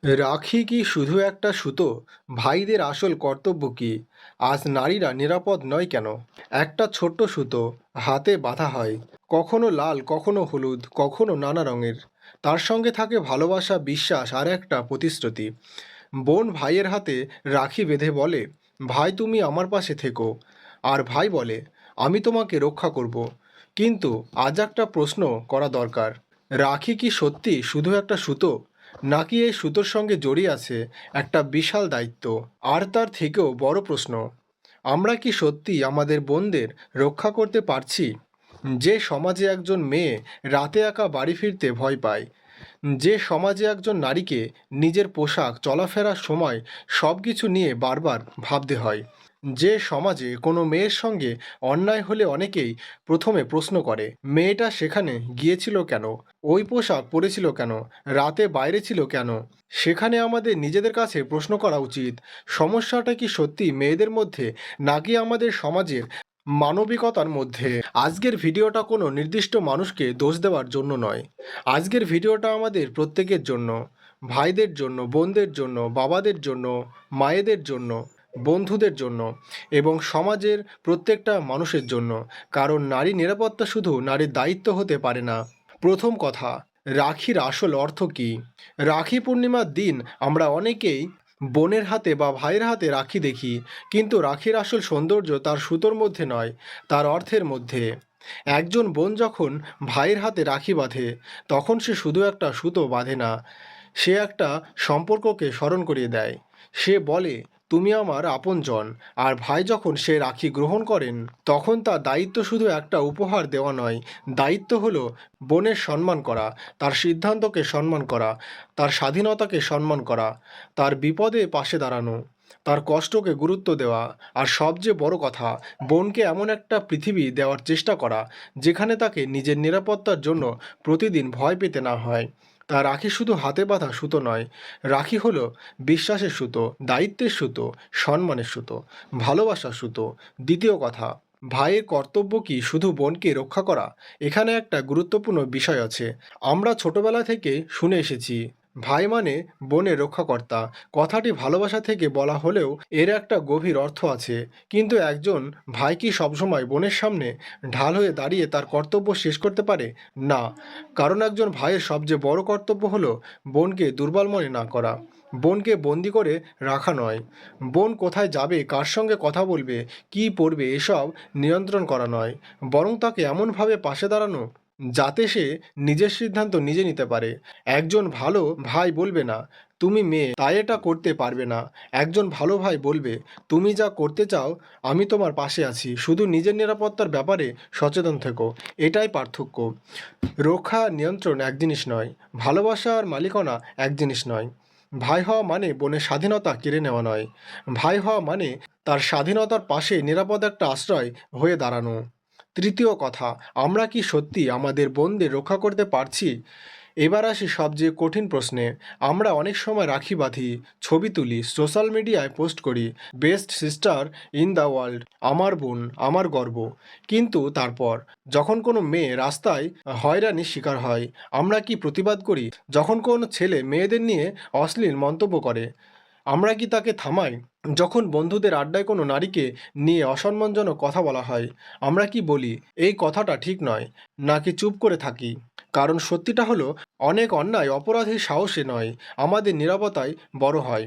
রাখি কি শুধু একটা সুতো? ভাইদের আসল কর্তব্য কি? আজ নারীরা নিরাপদ নয় কেন? একটা ছোট্ট সুতো হাতে বাঁধা হয়, কখনো লাল, কখনো হলুদ, কখনো নানা রঙের। তার সঙ্গে থাকে ভালোবাসা, বিশ্বাস আর একটা প্রতিশ্রুতি। বোন ভাইয়ের হাতে রাখি বেঁধে বলে, ভাই তুমি আমার পাশে থেকো। আর ভাই বলে, আমি তোমাকে রক্ষা করব। কিন্তু আজ একটা প্রশ্ন করা দরকার। রাখি কি সত্যি শুধু একটা সুতো, নাকি এই সুতোর সঙ্গে জড়িয়ে আছে একটা বিশাল দায়িত্ব? আর তার থেকেও বড় প্রশ্ন, আমরা কি সত্যি আমাদের বোনদের রক্ষা করতে পারছি? যে সমাজে একজন মেয়ে রাতে একা বাড়ি ফিরতে ভয় পায়, যে সমাজে একজন নারীকে নিজের পোশাক, চলাফেরার সময় সব কিছু নিয়ে বারবার ভাবতে হয়, যে সমাজে কোনো মেয়ের সঙ্গে অন্যায় হলে অনেকেই প্রথমে প্রশ্ন করে, মেয়েটা সেখানে গিয়েছিল কেন, ওই পোশাক পরেছিল কেন, রাতে বাইরে ছিল কেন? সেখানে আমাদের নিজেদের কাছে প্রশ্ন করা উচিত, সমস্যাটা কি সত্যি মেয়েদের মধ্যে, নাকি আমাদের সমাজের মানবিকতার মধ্যে? আজকের ভিডিওটা কোনো নির্দিষ্ট মানুষকে দোষ দেওয়ার জন্য নয়। আজকের ভিডিওটা আমাদের প্রত্যেকের জন্য, ভাইদের জন্য, বোনদের জন্য, বাবাদের জন্য, মায়েদের জন্য, বন্ধুদের জন্য এবং সমাজের প্রত্যেকটা মানুষের জন্য। কারণ নারী নিরাপত্তা শুধু নারীর দায়িত্ব হতে পারে না। প্রথম কথা, রাখির আসল অর্থ কী? রাখি পূর্ণিমার দিন আমরা অনেকেই বোনের হাতে বা ভাইয়ের হাতে রাখি দেখি, কিন্তু রাখির আসল সৌন্দর্য তার সুতোর মধ্যে নয়, তার অর্থের মধ্যে। একজন বোন যখন ভাইয়ের হাতে রাখি বাঁধে, তখন সে শুধু একটা সুতো বাঁধে না, সে একটা সম্পর্ককে স্মরণ করিয়ে দেয়। সে বলে, তুমি আমার আপনজন। আর ভাই যখন সে রাখি গ্রহণ করেন, তখন তার দায়িত্ব শুধু একটা উপহার দেওয়া নয়, দায়িত্ব হলো বোনের সম্মান করা, তার সিদ্ধান্তকে সম্মান করা, তার স্বাধীনতাকে সম্মান করা, তার বিপদে পাশে দাঁড়ানো, তার কষ্টকে গুরুত্ব দেওয়া। আর সবচেয়ে বড় কথা, বোনকে এমন একটা পৃথিবী দেওয়ার চেষ্টা করা যেখানে তাকে নিজের নিরাপত্তার জন্য প্রতিদিন ভয় পেতে না হয়। তা রাখি শুধু হাতে বাঁধা সুতো নয়, রাখি হলো বিশ্বাসের সুতো, দায়িত্বের সুতো, সম্মানের সুতো, ভালোবাসার সুতো। দ্বিতীয় কথা, ভাইয়ের কর্তব্য কি শুধু বোনকে রক্ষা করা? এখানে একটা গুরুত্বপূর্ণ বিষয় আছে। আমরা ছোটবেলা থেকে শুনে এসেছি, ভাই মানে বোনের রক্ষাকর্তা। কথাটি ভালোবাসা থেকে বলা হলেও এর একটা গভীর অর্থ আছে। কিন্তু একজন ভাই কি সবসময় বোনের সামনে ঢাল হয়ে দাঁড়িয়ে তার কর্তব্য শেষ করতে পারে? না। কারণ একজন ভাইয়ের সবচেয়ে বড় কর্তব্য হলো বোনকে দুর্বল মনে না করা, বোনকে বন্দি করে রাখা নয়, বোন কোথায় যাবে, কার সঙ্গে কথা বলবে, কী পড়বে, এসব নিয়ন্ত্রণ করা নয়, বরং তাকে এমনভাবে পাশে দাঁড়ানো যাতে সে নিজের সিদ্ধান্ত নিজে নিতে পারে। একজন ভালো ভাই বলবে না, তুমি মেয়ে তাই এটা করতে পারবে না। একজন ভালো ভাই বলবে, তুমি যা করতে চাও আমি তোমার পাশে আছি, শুধু নিজের নিরাপত্তার ব্যাপারে সচেতন থেকো। এটাই পার্থক্য। রক্ষা আর নিয়ন্ত্রণ এক জিনিস নয়, ভালোবাসা আর মালিকানা এক জিনিস নয়। ভাই হওয়া মানে বোনের স্বাধীনতা কেড়ে নেওয়া নয়, ভাই হওয়া মানে তার স্বাধীনতার পাশে নিরাপদ একটা আশ্রয় হয়ে দাঁড়ানো। তৃতীয় কথা, আমরা কি সত্যি আমাদের বোনদের রক্ষা করতে পারছি? এবার আসি সবচেয়ে কঠিন প্রশ্নে। আমরা অনেক সময় রাখি বাঁধি, ছবি তুলি, সোশ্যাল মিডিয়ায় পোস্ট করি, best sister in the world, আমার বোন, আমার গর্ব। কিন্তু তারপর যখন কোনো মেয়ে রাস্তায় হয়রানির শিকার হয়, আমরা কি প্রতিবাদ করি? যখন কোনো ছেলে মেয়েদের নিয়ে অশ্লীল মন্তব্য করে, আমরা কি তাকে থামাই? যখন বন্ধুদের আড্ডায় কোনো নারীকে নিয়ে অসম্মানজনক কথা বলা হয়, আমরা কি বলি, এই কথাটা ঠিক নয়, নাকি চুপ করে থাকি? কারণ সত্যিটা হলো, অনেক অন্যায় অপরাধীর সাহসে নয়, আমাদের নীরবতায় বড় হয়।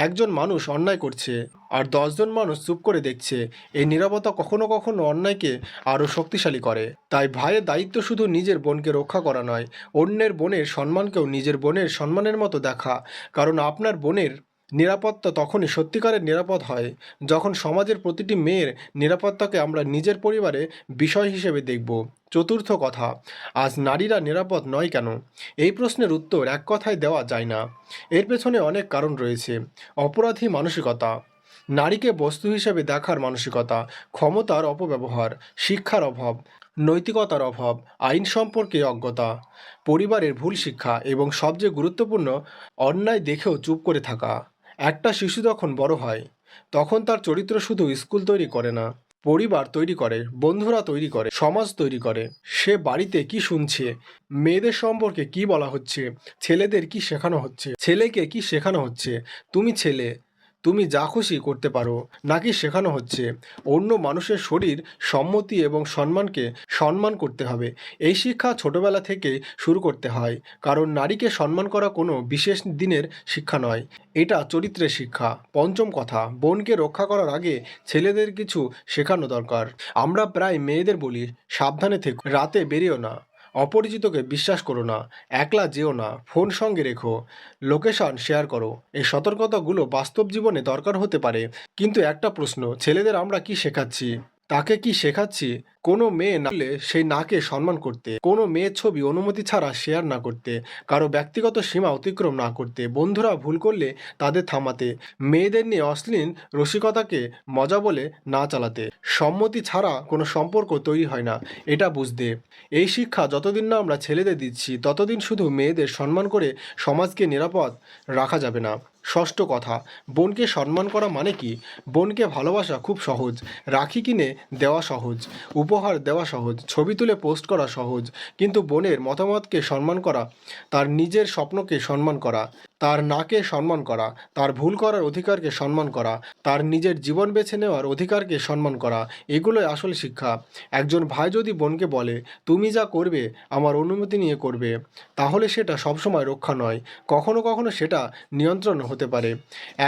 একজন মানুষ অন্যায় করছে আর 10 জন মানুষ চুপ করে দেখছে, এই নীরবতা কখনো কখনো অন্যায়কে আরও শক্তিশালী করে। তাই ভাইয়ের দায়িত্ব শুধু নিজের বোনকে রক্ষা করা নয়, অন্যের বোনের সম্মানকেও নিজের বোনের সম্মানের মতো দেখা। কারণ আপনার বোনের নিরাপত্তা তখনই সত্যিকারের নিরাপদ হয় যখন সমাজের প্রতিটি মেয়ের নিরাপত্তাকে আমরা নিজের পরিবারে বিষয় হিসেবে দেখব। চতুর্থ কথা, আজ নারীরা নিরাপদ নয় কেন? এই প্রশ্নের উত্তর এক কথায় দেওয়া যায় না। এর পেছনে অনেক কারণ রয়েছে। অপরাধী মানসিকতা, নারীকে বস্তু হিসেবে দেখার মানসিকতা, ক্ষমতার অপব্যবহার, শিক্ষার অভাব, নৈতিকতার অভাব, আইন সম্পর্কে অজ্ঞতা, পরিবারের ভুল শিক্ষা এবং সবচেয়ে গুরুত্বপূর্ণ, অন্যায় দেখেও চুপ করে থাকা। একটা শিশু যখন বড় হয়, তখন তার চরিত্র শুধু স্কুল তৈরি করে না, পরিবার তৈরি করে, বন্ধুরা তৈরি করে, সমাজ তৈরি করে। সে বাড়িতে কি শুনছে, মেয়েদের সম্পর্কে কি বলা হচ্ছে, ছেলেদের কি শেখানো হচ্ছে, ছেলেকে কি শেখানো হচ্ছে, তুমি ছেলে, তুমি যা খুশি করতে পারো, নাকি শেখানো হচ্ছে অন্য মানুষের শরীর, সম্মতি এবং সম্মানকে সম্মান করতে হবে। এই শিক্ষা ছোটবেলা থেকে শুরু করতে হয়, কারণ নারীকে সম্মান করা কোনো বিশেষ দিনের শিক্ষা নয়, এটা চরিত্রের শিক্ষা। পঞ্চম কথা, বোনকে রক্ষা করার আগে ছেলেদের কিছু শেখানো দরকার। আমরা প্রায় মেয়েদের বলি, সাবধানে থেকো, রাতে বেরিও না, অপরিচিতকে বিশ্বাস করো না, একলা যেও না, ফোন সঙ্গে রেখো, লোকেশন শেয়ার করো। এই সতর্কতাগুলো বাস্তব জীবনে দরকার হতে পারে, কিন্তু একটা প্রশ্ন, ছেলেদের আমরা কি শেখাচ্ছি? তাকে কি শেখাচ্ছি কোনো মেয়ে নালে সেই নাকে সম্মান করতে, কোনো মেয়ের ছবি অনুমতি ছাড়া শেয়ার না করতে, কারো ব্যক্তিগত সীমা অতিক্রম না করতে, বন্ধুরা ভুল করলে তাদের থামাতে, মেয়েদের নিয়ে অশ্লীল রসিকতাকে মজা বলে না চালাতে, সম্মতি ছাড়া কোনো সম্পর্ক তৈরি হয় না, এটা বুঝতে। এই শিক্ষা যতদিন না আমরা ছেলেদের দিচ্ছি, ততদিন শুধু মেয়েদের সম্মান করে সমাজকে নিরাপদ রাখা যাবে না। ষষ্ঠ কথা, বোনকে সম্মান করা মানে কি? বোনকে ভালোবাসা খুব সহজ, রাখি কিনে দেওয়া সহজ, উপহার দেওয়া সহজ, ছবি তুলে পোস্ট করা সহজ, কিন্তু বোনের মতামতকে সম্মান করা, তার নিজের স্বপ্নকে সম্মান করা, তার নাকে সম্মান করা, তার ভুল করার অধিকারকে সম্মান করা, তার নিজের জীবন বেছে নেওয়ার অধিকারকে সম্মান করা, এগুলোই আসল শিক্ষা। একজন ভাই যদি বোনকে বলে, তুমি যা করবে আমার অনুমতি নিয়ে করবে, তাহলে সেটা সবসময় রক্ষা নয়, কখনো কখনো সেটা নিয়ন্ত্রণ হতে পারে।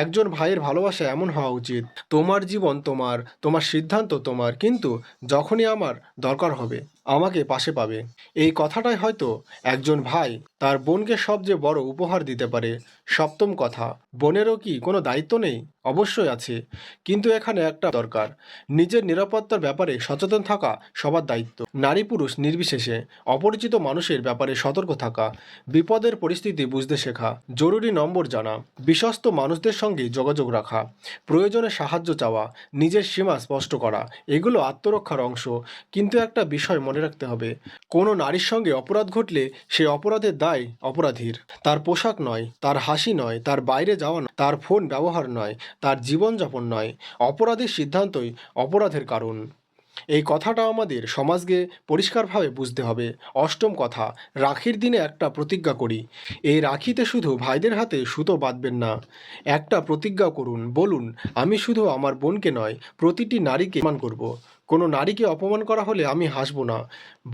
একজন ভাইয়ের ভালোবাসা এমন হওয়া উচিত, তোমার জীবন তোমার, তোমার সিদ্ধান্ত তোমার, কিন্তু যখনই আমার দরকার হবে আমাকে পাশে পাবে। এই কথাটাই হয়তো একজন ভাই তার বোনকে সবচেয়ে বড় উপহার দিতে পারে। সপ্তম কথা, বোনেরও কি কোনো দায়িত্ব নেই? অবশ্যই আছে, কিন্তু এখানে একটা দরকার, নিজের নিরাপত্তার ব্যাপারে সচেতন থাকা সবার দায়িত্ব, নারী পুরুষ নির্বিশেষে। অপরিচিত মানুষের ব্যাপারে সতর্ক থাকা, বিপদের পরিস্থিতি বুঝতে শেখা, জরুরি নম্বর জানা, বিশ্বস্ত মানুষদের সঙ্গে যোগাযোগ রাখা, প্রয়োজনে সাহায্য চাওয়া, নিজের সীমা স্পষ্ট করা, এগুলো আত্মরক্ষার অংশ। কিন্তু একটা বিষয় মনে রাখতে হবে, কোনো নারীর সঙ্গে অপরাধ ঘটলে সে অপরাধের দায় অপরাধীর, তার পোশাক নয়, তার হাসি নয়, তার বাইরে যাওয়া নয়, তার ফোন ব্যবহার নয়, তার জীবনযাপন নয়। অপরাধের সিদ্ধান্তই অপরাধের কারণ। এই কথাটা আমাদের সমাজকে পরিষ্কারভাবে বুঝতে হবে। অষ্টম কথা, রাখির দিনে একটা প্রতিজ্ঞা করি। এই রাখিতে শুধু ভাইদের হাতে সুতো বাঁধবেন না, একটা প্রতিজ্ঞা করুন, বলুন, আমি শুধু আমার বোনকে নয়, প্রতিটি নারীকে সম্মান করব। কোনো নারীকে অপমান করা হলে আমি হাসব না,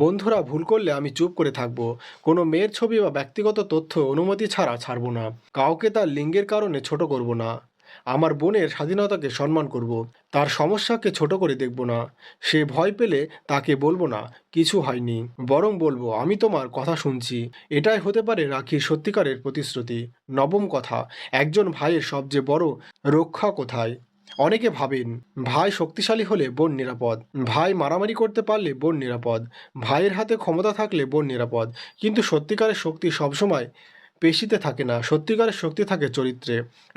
বন্ধুরা ভুল করলে আমি চুপ করে থাকব, কোনো মেয়ের ছবি বা ব্যক্তিগত তথ্য অনুমতি ছাড়া ছাড়ব না, কাউকে তার লিঙ্গের কারণে ছোট করব না, আমার বোনের স্বাধীনতাকে সম্মান করব, তার সমস্যাকে ছোট করে দেখব না, সে ভয় পেলে তাকে বলবো না কিছু হয়নি, বরং বলবো আমি তোমার কথা শুনছি। এটাই হতে পারে রাখির সত্যিকারের প্রতিশ্রুতি। নবম কথা, একজন ভাইয়ের সবচেয়ে বড় রক্ষা কোথায়? অনেকে ভাবেন ভাই শক্তিশালী হলে বোন নিরাপদ, ভাই মারামারি করতে পারলে বোন নিরাপদ, ভাইয়ের হাতে ক্ষমতা থাকলে বোন নিরাপদ, কিন্তু সত্যিকারের শক্তি সবসময় পেশিতে থাকে না, সত্যিকারের শক্তি থাকে চরিত্রে।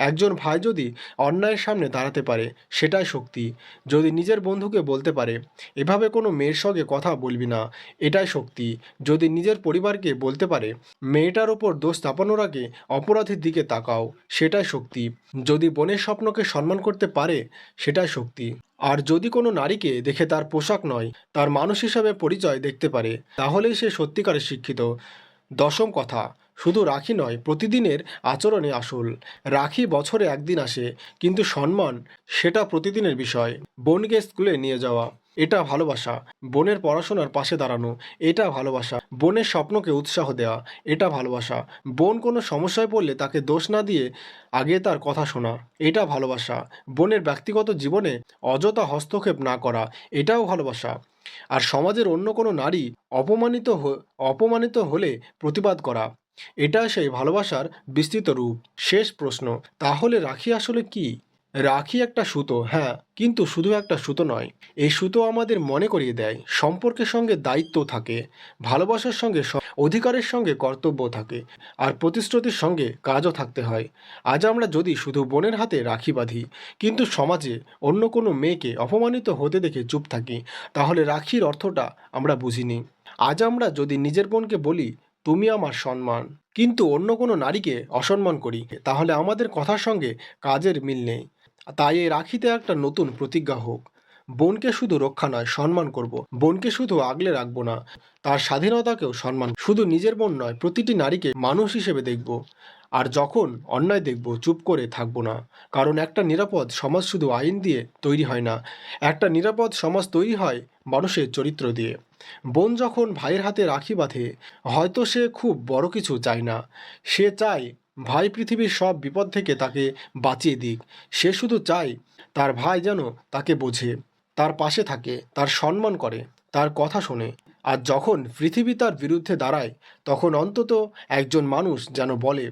একজন ভাই যদি অন্যায়ের সামনে দাঁড়াতে পারে সেটাই শক্তি, যদি নিজের বন্ধুকে বলতে পারে এভাবে কোনো মেয়ের সঙ্গে কথা বলবি না, এটাই শক্তি, যদি নিজের পরিবারকে বলতে পারে মেয়েটার ওপর দোষ চাপানোর আগে অপরাধীর দিকে তাকাও, সেটাই শক্তি, যদি বোনের স্বপ্নকে সম্মান করতে পারে সেটাই শক্তি। আর যদি কোনো নারীকে দেখে তার পোশাক নয়, তার মানুষ হিসাবে পরিচয় দেখতে পারে, তাহলেই সে সত্যিকারের শিক্ষিত। দশম কথা, শুধু রাখি নয়, প্রতিদিনের আচরণে আসল। রাখি বছরে একদিন আসে, কিন্তু সম্মান সেটা প্রতিদিনের বিষয়। বোনকে স্কুলে নিয়ে যাওয়া, এটা ভালোবাসা। বোনের পড়াশোনার পাশে দাঁড়ানো, এটা ভালোবাসা। বোনের স্বপ্নকে উৎসাহ দেওয়া, এটা ভালোবাসা। বোন কোনো সমস্যায় পড়লে তাকে দোষ না দিয়ে আগে তার কথা শোনা, এটা ভালোবাসা। বোনের ব্যক্তিগত জীবনে অযথা হস্তক্ষেপ না করা, এটাও ভালোবাসা। আর সমাজের অন্য কোনো নারী অপমানিত হলে প্রতিবাদ করা, এটা সেই ভালোবাসার বিস্তৃত রূপ। শেষ প্রশ্ন, তাহলে রাখি আসলে কি? রাখি একটা সুতো, হ্যাঁ, কিন্তু শুধু একটা সুতো নয়। এই সুতো আমাদের মনে করিয়ে দেয় সম্পর্কের সঙ্গে দায়িত্ব থাকে, ভালোবাসার সঙ্গে অধিকারের সঙ্গে কর্তব্য থাকে, আর প্রতিশ্রুতির সঙ্গে কাজও থাকতে হয়। আজ আমরা যদি শুধু বোনের হাতে রাখি বাঁধি, কিন্তু সমাজে অন্য কোনো মেয়েকে অপমানিত হতে দেখে চুপ থাকি, তাহলে রাখির অর্থটা আমরা বুঝিনি। আজ আমরা যদি নিজের বোনকে বলি তুমি আমার সম্মান, কিন্তু অন্য কোনো নারীকে অসম্মান করি, তাহলে আমাদের কথার সঙ্গে কাজের মিল নেই। তাই এই রাখিতে একটা নতুন প্রতিজ্ঞা হোক, বোনকে শুধু রক্ষা নয় সম্মান করব। বোনকে শুধু আগলে রাখবো না, তার স্বাধীনতাকেও সম্মান। শুধু নিজের বোন নয়, প্রতিটি নারীকে মানুষ হিসেবে দেখব। আর যখন অন্যায় দেখব চুপ করে থাকবো না। কারণ একটা নিরাপদ সমাজ শুধু আইন দিয়ে তৈরি হয় না, একটা নিরাপদ সমাজ তৈরি হয় মানুষের চরিত্র দিয়ে। বোন যখন ভাইয়ের হাতে রাখি বাঁধে, হয়তো সে খুব বড় কিছু চায় না। সে চায় ভাই পৃথিবীর সব বিপদ থেকে তাকে বাঁচিয়ে দিক। সে শুধু চায় তার ভাই যেন তাকে বোঝে, তার পাশে থাকে, তার সম্মান করে, তার কথা শোনে। আর যখন পৃথিবী তার বিরুদ্ধে দাঁড়ায়, তখন অন্তত একজন মানুষ যেন বলে,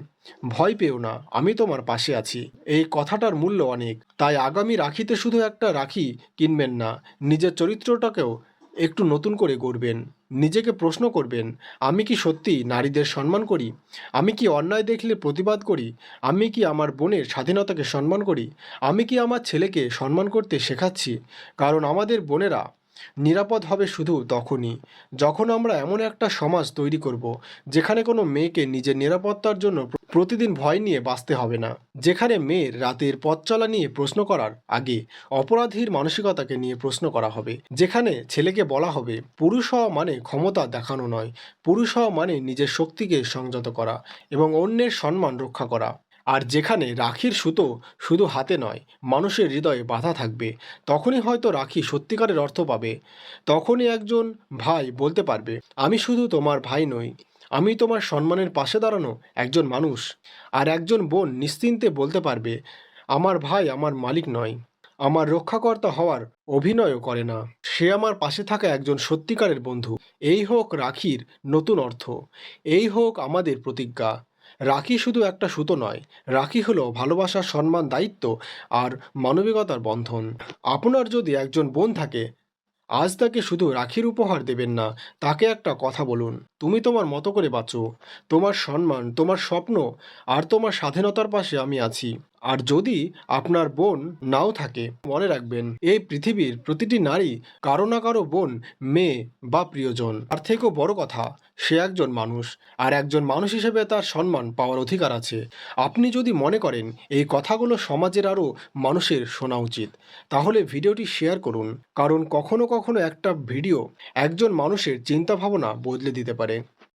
ভয় পেও না, আমি তোমার পাশে আছি। এই কথাটার মূল্য অনেক। তাই আগামী রাখিতে শুধু একটা রাখি কিনবেন না, নিজের চরিত্রটাকেও একটু নতুন করে গড়বেন। নিজেকে প্রশ্ন করবেন, আমি কি সত্যি নারীদের সম্মান করি? আমি কি অন্যায় দেখলে প্রতিবাদ করি? আমি কি আমার বোনের স্বাধীনতাকে সম্মান করি? আমি কি আমার ছেলেকে সম্মান করতে শেখাচ্ছি? কারণ আমাদের বোনেরা নিরাপদ হবে শুধু তখনই যখন আমরা এমন একটা সমাজ তৈরি করব, যেখানে কোনো মেয়েকে নিজের নিরাপত্তার জন্য প্রতিদিন ভয় নিয়ে বাঁচতে হবে না। যেখানে মেয়ের রাতের পথ চলা নিয়ে প্রশ্ন করার আগে অপরাধীর মানসিকতাকে নিয়ে প্রশ্ন করা হবে। যেখানে ছেলেকে বলা হবে, পুরুষ হওয়া মানে ক্ষমতা দেখানো নয়, পুরুষ হওয়া মানে নিজের শক্তিকে সংযত করা এবং অন্যের সম্মান রক্ষা করা। আর যেখানে রাখির সুতো শুধু হাতে নয়, মানুষের হৃদয়ে বাঁধা থাকবে, তখনই হয়তো রাখি সত্যিকারের অর্থ পাবে। তখনই একজন ভাই বলতে পারবে, আমি শুধু তোমার ভাই নই, আমি তোমার সম্মানের পাশে দাঁড়ানো একজন মানুষ। আর একজন বোন নিশ্চিন্তে বলতে পারবে, আমার ভাই আমার মালিক নয়, আমার রক্ষাকর্তা হওয়ার অভিনয়ও করে না, সে আমার পাশে থাকা একজন সত্যিকারের বন্ধু। এই হোক রাখির নতুন অর্থ, এই হোক আমাদের প্রতিজ্ঞা। রাখি শুধু একটা সুতো নয়, রাখি হলো ভালোবাসা, সম্মান, দায়িত্ব আর মানবিকতার বন্ধন। আপনার যদি একজন বোন থাকে, আজ তাকে শুধু রাখির উপহার দেবেন না, তাকে একটা কথা বলুন, তুমি তোমার মতো করে বাঁচো, তোমার সম্মান, তোমার স্বপ্ন আর তোমার স্বাধীনতার পাশে আমি আছি। আর যদি আপনার বোন নাও থাকে, মনে রাখবেন এই পৃথিবীর প্রতিটি নারী কারো না কারো বোন, মেয়ে বা প্রিয়জন। তার থেকেও বড় কথা, সে একজন মানুষ, আর একজন মানুষ হিসেবে তার সম্মান পাওয়ার অধিকার আছে। আপনি যদি মনে করেন এই কথাগুলো সমাজের আরও মানুষের শোনা উচিত, তাহলে ভিডিওটি শেয়ার করুন। কারণ কখনো কখনো একটা ভিডিও একজন মানুষের চিন্তাভাবনা বদলে দিতে পারে।